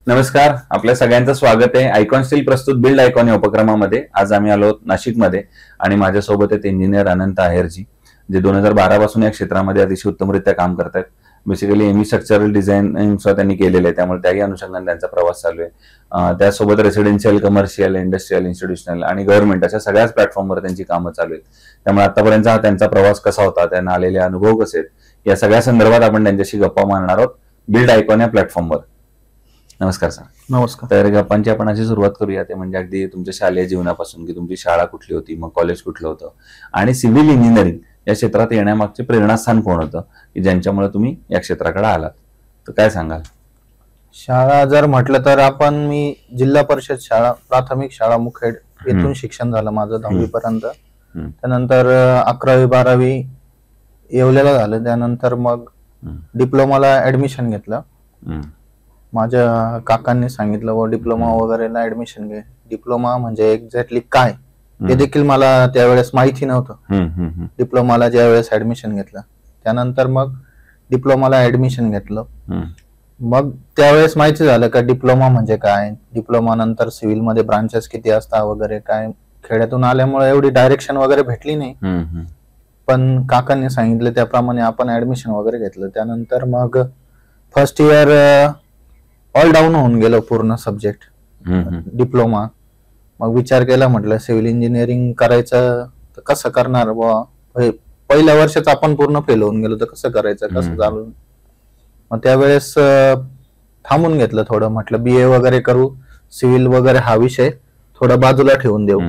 नमस्कार, आपल्या सगळ्यांचं स्वागत आहे आयकॉन स्टील प्रस्तुत बिल्ड आयकॉन या उपक्रमामध्ये. आज आम्ही आलो नाशिकमध्ये आणि माझ्यासोबत आहेत इंजिनियर अनंत आहेरजी, जे 2012 पासून या क्षेत्रामध्ये अतिशय उत्तमरित्या काम करतात. बेसिकली एमी स्ट्रक्चरल डिझाईन सुद्धा त्यांनी केलेलं आहे, त्यामुळे त्याही अनुषंगाने त्यांचा प्रवास चालू आहे. त्यासोबत रेसिडेन्शियल, कमर्शियल, इंडस्ट्रियल, इन्स्टिट्यूशनल आणि गव्हर्नमेंट अशा सगळ्याच प्लॅटफॉर्मवर त्यांची कामं चालू आहेत. त्यामुळे आतापर्यंत हा त्यांचा प्रवास कसा होता, त्यांना आलेले अनुभव कसे आहेत, या सगळ्या संदर्भात आपण त्यांच्याशी गप्पा मारणार आहोत बिल्ड आयकॉन या प्लॅटफॉर्मवर. नमस्कार सर. नमस्कार. तर गप्पांची आपण अशी सुरुवात करूया, ते म्हणजे अगदी तुमच्या शालेय जीवनापासून, की तुमची शाळा कुठली होती, मग कॉलेज कुठलं होतं आणि सिव्हिल इंजिनिअरिंग या क्षेत्रात येण्यामागचे प्रेरणास्थान कोण होतं, की ज्यांच्यामुळे तुम्ही या क्षेत्राकडे आलात, तर काय सांगाल? शाळा जर म्हटलं तर मी जिल्हा परिषद शाळा, प्राथमिक शाळा मुखेड येथून शिक्षण झालं माझं 10वी पर्यंत. त्यानंतर 11वी 12वी येवल्याला झालं. त्यानंतर मग डिप्लोमाला ऍडमिशन घेतलं. माझ्या काकांनी सांगितलं व डिप्लोमा वगैरेला ऍडमिशन घे. डिप्लोमा म्हणजे एक्झॅक्टली काय हे देखील मला त्यावेळेस माहिती नव्हतं. डिप्लोमाला ज्या वेळेस ऍडमिशन घेतलं, त्यानंतर मग डिप्लोमाला ऍडमिशन घेतलं. मग त्यावेळेस माहिती झालं का डिप्लोमा म्हणजे काय, डिप्लोमा नंतर सिव्हिल मध्ये ब्रांचेस किती असतात वगैरे काय. खेड्यातून आल्यामुळे एवढी डायरेक्शन वगैरे भेटली नाही, पण काकांनी सांगितलं त्याप्रमाणे आपण ऍडमिशन वगैरे घेतलं. त्यानंतर मग फर्स्ट इयर ऑल डाऊन होऊन गेलो पूर्ण सब्जेक्ट डिप्लोमा. मग विचार केला, म्हटलं सिव्हिल इंजिनिअरिंग करायचं तर कसं करणार बुवा, पहिल्या वर्षाच आपण पूर्ण फेल होऊन गेलो तर कसं करायचं, कसं चालू. मग त्यावेळेस थांबून घेतलं थोडं, म्हटलं BA वगैरे करू, सिव्हिल वगैरे हा विषय थोडा बाजूला ठेवून देऊ.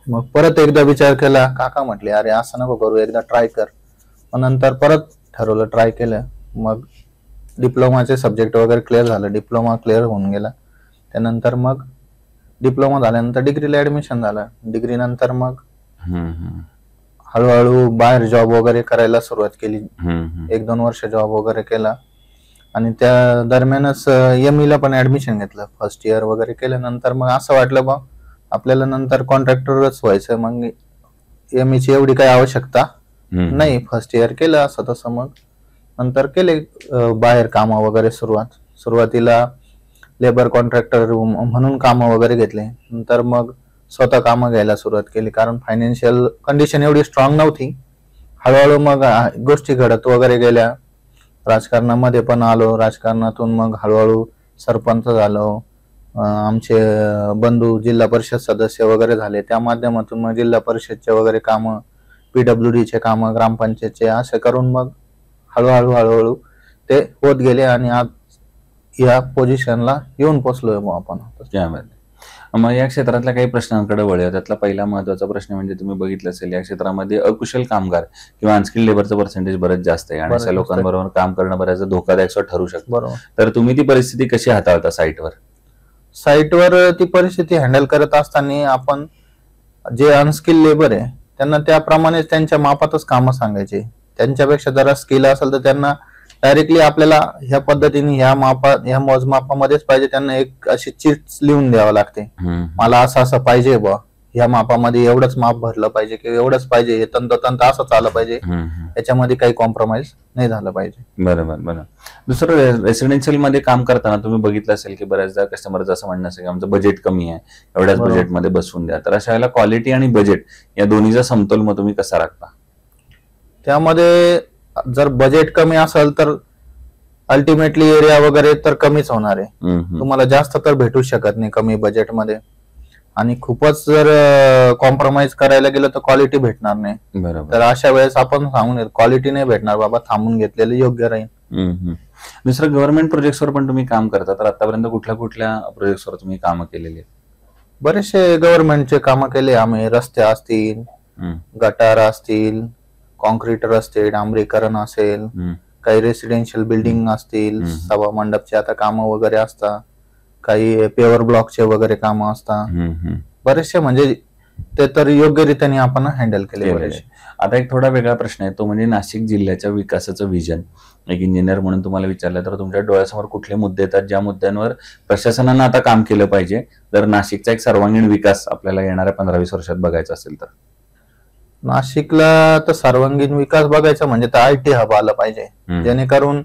मग परत एकदा विचार केला, काका म्हटले अरे असं नको करू, एकदा ट्राय कर. मग नंतर परत ठरवलं, ट्राय केलं. मग डिप्लोमाचे सब्जेक्ट वगैरे क्लिअर झालं, डिप्लोमा क्लिअर होऊन गेला. त्यानंतर मग डिप्लोमा झाल्यानंतर डिग्रीला ऍडमिशन झालं. डिग्री नंतर मग हळूहळू बाहेर जॉब वगैरे करायला सुरुवात केली. 1-2 वर्ष जॉब वगैरे केला आणि त्या दरम्यानच ME ला पण ऍडमिशन घेतलं. फर्स्ट इयर वगैरे केल्यानंतर मग असं वाटलं बा आपल्याला नंतर कॉन्ट्रॅक्टरच व्हायचं. मग ME ची एवढी काही आवश्यकता नाही. फर्स्ट इयर केलं असं तसं. मग नंतर केले बाहेर काम वगैरे सुरुवातीला लेबर कॉन्ट्रॅक्टर म्हणून काम वगैरे घेतले. नंतर मग स्वतः कामं घ्यायला सुरुवात केली, कारण फायनान्शियल कंडिशन एवढी स्ट्रॉंग नव्हती. हळूहळू मग गोष्टी घडत वगैरे गेल्या. राजकारणामध्ये पण आलो, राजकारणातून मग हळूहळू सरपंच झालो. आमचे बंधू जिल्हा परिषद सदस्य वगैरे झाले, त्या माध्यमातून मग जिल्हा परिषदचे वगैरे कामं, PWD चे कामं, ग्रामपंचायतचे, असे करून मग हळूहळू ते होत गेले आणि आज या पोझिशनला येऊन पोहोचलोय आपण. मग या क्षेत्रातल्या काही प्रश्नांकडे वळूया. त्यातला पहिला महत्वाचा प्रश्न म्हणजे तुम्ही बघितलं असेल, या क्षेत्रामध्ये अकुशल कामगार किंवा अनस्किल्ड लेबरचं पर्सेंटेज बरेच जास्त आहे आणि अशा लोकांबरोबर काम करणं बऱ्याच धोकादायक ठरू शकतं. तर तुम्ही ती परिस्थिती कशी हाताळता साईटवर ती परिस्थिती हँडल करत असताना आपण जे अनस्किल्ड लेबर आहे त्यांना त्याप्रमाणे त्यांच्या मापातच कामं सांगायचे. त्यांच्यापेक्षा जरा स्किल असेल तर त्यांना डायरेक्टली आपल्याला ह्या पद्धतीने ह्या मोजमापामध्येच पाहिजे, त्यांना एक अशी चिट्स लिहून द्यावं लागते. मला असं पाहिजे बा, ह्या मापामध्ये एवढंच माप भरलं पाहिजे किंवा एवढंच पाहिजे, हे तंतोतंत असंच आलं पाहिजे, याच्यामध्ये काही कॉम्प्रोमाइज नाही झालं पाहिजे. बरोबर. दुसरं, रेसिडेन्शियल मध्ये काम करताना तुम्ही बघितलं असेल की बऱ्याचदा कस्टमरचं असं म्हणणं असेल की आमचं बजेट कमी आहे, एवढ्याच बजेटमध्ये बसवून द्या. तर अशा वेळेला क्वालिटी आणि बजेट या दोन्हीचा समतोल मग तुम्ही कसा राखता? त्यामध्ये जर बजेट कमी असेल तर अल्टिमेटली एरिया वगैरे तर कमीच होणार आहे. तुम्हाला जास्त तर भेटू शकत नाही कमी बजेटमध्ये. आणि खूपच जर कॉम्प्रोमाइज करायला गेलं तर क्वालिटी भेटणार नाही. तर अशा वेळेस आपण सांगून क्वालिटी नाही भेटणार बाबा, थांबून घेतलेलं योग्य राहील. दुसरं, गव्हर्नमेंट प्रोजेक्ट्सवर पण तुम्ही काम करता, तर आतापर्यंत कुठल्या प्रोजेक्ट्सवर तुम्ही कामं केलेली आहेत? बरेचसे गव्हर्नमेंटचे कामं केले आम्ही. रस्ते असतील, गटार असतील, कॉन्क्रीट रस्ते, डांबरीकरण असेल, काही रेसिडेन्शियल बिल्डिंग असतील, सभा मंडपचे आता कामं वगैरे असतात, काही पेवर ब्लॉकचे वगैरे कामं असतात. बरेचसे म्हणजे ते तर योग्यरीत्याने आपण हँडल केले. आता एक थोडा वेगळा प्रश्न आहे, तो म्हणजे नाशिक जिल्ह्याच्या विकासाचं विजन. एक इंजिनियर म्हणून तुम्हाला विचारलं तर तुमच्या डोळ्यासमोर कुठले मुद्दे येतात ज्या मुद्द्यांवर प्रशासनानं आता काम केलं पाहिजे, जर नाशिकचा एक सर्वांगीण विकास आपल्याला येणाऱ्या 15-20 वर्षात बघायचा असेल तर? नाशिकला तर सर्वांगीण विकास बघायचा म्हणजे तर IT हब आला पाहिजे, जेणेकरून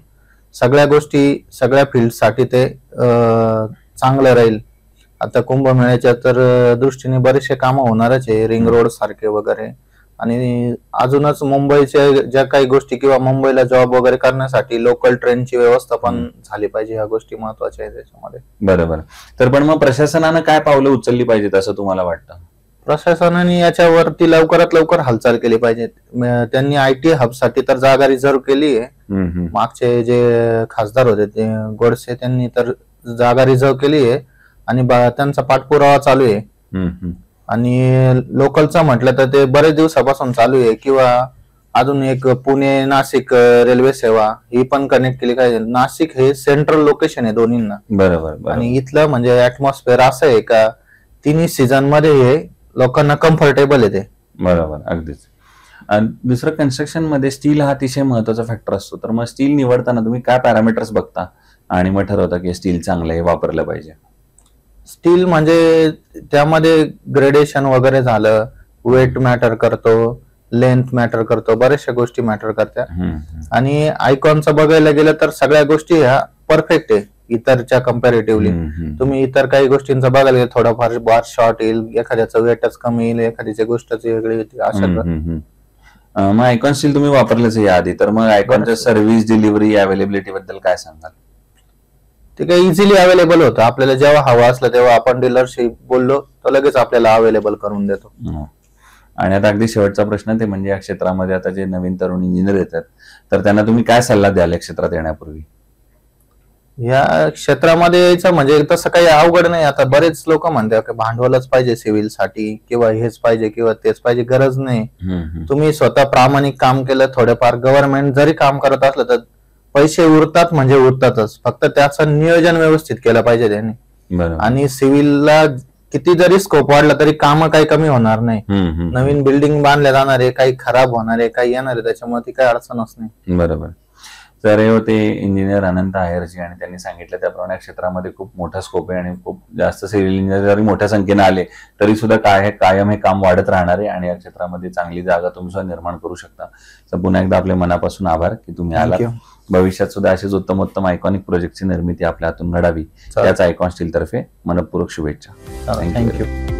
सगळ्या गोष्टी सगळ्या फील्डसाठी ते चांगलं राहील. आता कुंभमेळ्याच्या तर दृष्टीने बरेचसे कामं होणारच आहे, रिंग रोड सारखे वगैरे, आणि अजूनच मुंबईच्या ज्या काही गोष्टी किंवा मुंबईला जॉब वगैरे करण्यासाठी लोकल ट्रेनची व्यवस्था पण झाली पाहिजे. ह्या गोष्टी महत्वाच्या आहेत त्याच्यामध्ये. बरोबर. तर पण मग प्रशासनानं काय पावलं उचलली पाहिजेत असं तुम्हाला वाटतं? प्रशासनाने याच्यावरती लवकरात लवकर हालचाल केली पाहिजे. त्यांनी IT हबसाठी तर जागा रिझर्व्ह केली आहे. मागचे जे खासदार होते ते गोडसे, त्यांनी तर जागा रिझर्व्ह केली आहे आणि त्यांचा पाठपुरावा चालू आहे. आणि लोकलचं म्हटलं तर ते बरेच दिवसापासून चालू आहे. किंवा अजून एक पुणे नाशिक रेल्वे सेवा ही पण कनेक्ट केली पाहिजे. नाशिक हे सेंट्रल लोकेशन आहे दोन्हींना. बरोबर. आणि इथलं म्हणजे ऍटमॉस्फिअर असं आहे का तिन्ही सीझन मध्ये हे लोकांना कम्फर्टेबल आहे ते. बरोबर, अगदीच. दुसरं, कन्स्ट्रक्शन मध्ये स्टील हा अतिशय महत्वाचा फॅक्टर असतो. तर मग स्टील निवडताना तुम्ही काय पॅरामीटर्स बघता आणि मग ठरवता की स्टील चांगलं आहे, वापरलं पाहिजे? स्टील म्हणजे त्यामध्ये ग्रेडेशन वगैरे झालं, वेट मॅटर करतो, लेंथ मॅटर करतो, बऱ्याचशा गोष्टी मॅटर करतात. आणि आयकॉनचं बघायला गेलं तर सगळ्या गोष्टी ह्या परफेक्ट आहे इतरच्या कम्पॅरेटिव्हली. तुम्ही इतर काही गोष्टींचा बघायला गेलं थोडाफार बार शॉर्ट येईल, एखाद्याचं वेटच कमी येईल, एखाद्याची गोष्टच वेगळी होती, असं. मग आयकॉन स्टील तुम्ही वापरलेच याआधी, तर मग आयकॉनच्या सर्व्हिस, डिलिव्हरी, अवेलेबिलिटी बद्दल काय सांगाल? ते काही इझिली अवेलेबल होतं. आपल्याला जेव्हा हवं असलं तेव्हा आपण डीलरशी बोललो तर लगेच आपल्याला अवेलेबल करून देतो. आणि आता अगदी शेवटचा प्रश्न, ते म्हणजे या क्षेत्रामध्ये आता जे नवीन तरुण इंजिनियर येतात तर त्यांना तुम्ही काय सल्ला द्याल या क्षेत्रात येण्यापूर्वी? या क्षेत्रामध्ये यायचं म्हणजे तसं काही अवघड नाही. आता बरेच लोक म्हणतात की भांडवलच पाहिजे सिव्हिल साठी, किंवा हेच पाहिजे किंवा तेच पाहिजे. गरज नाही. तुम्ही स्वतः प्रामाणिक काम केलं, थोडेफार गव्हर्नमेंट जरी काम करत असलं तर पैसे उरतात म्हणजे उरतातच. फक्त त्याचं नियोजन व्यवस्थित केलं पाहिजे त्यांनी. आणि सिव्हिलला किती जरी स्कोप वाढला तरी काम काही कमी होणार नाही. नवीन बिल्डिंग बांधल्या जाणार आहे, काही खराब होणार आहे, काही येणार आहे, त्याच्यामुळे ती काही अडचणच नाही. बरोबर. तर हे होते इंजिनियर अनंत आहेरजी, आणि त्यांनी सांगितलं त्याप्रमाणे या क्षेत्रामध्ये खूप मोठा स्कोप आहे आणि खूप जास्त सिव्हिल इंजिनियर जरी मोठ्या संख्येने आले तरी सुद्धा कायम हे काम वाढत राहणार आहे आणि या क्षेत्रामध्ये चांगली जागा तुम्ही सुद्धा निर्माण करू शकता. तर पुन्हा एकदा आपले मनापासून आभार की तुम्ही आलात. भविष्यात सुद्धा अशीच उत्तम आयकॉनिक प्रोजेक्टची निर्मिती आपल्या हातून घडावी, त्याच आयकॉन स्टील तर्फे मनपूर्वक शुभेच्छा. थँक्यू.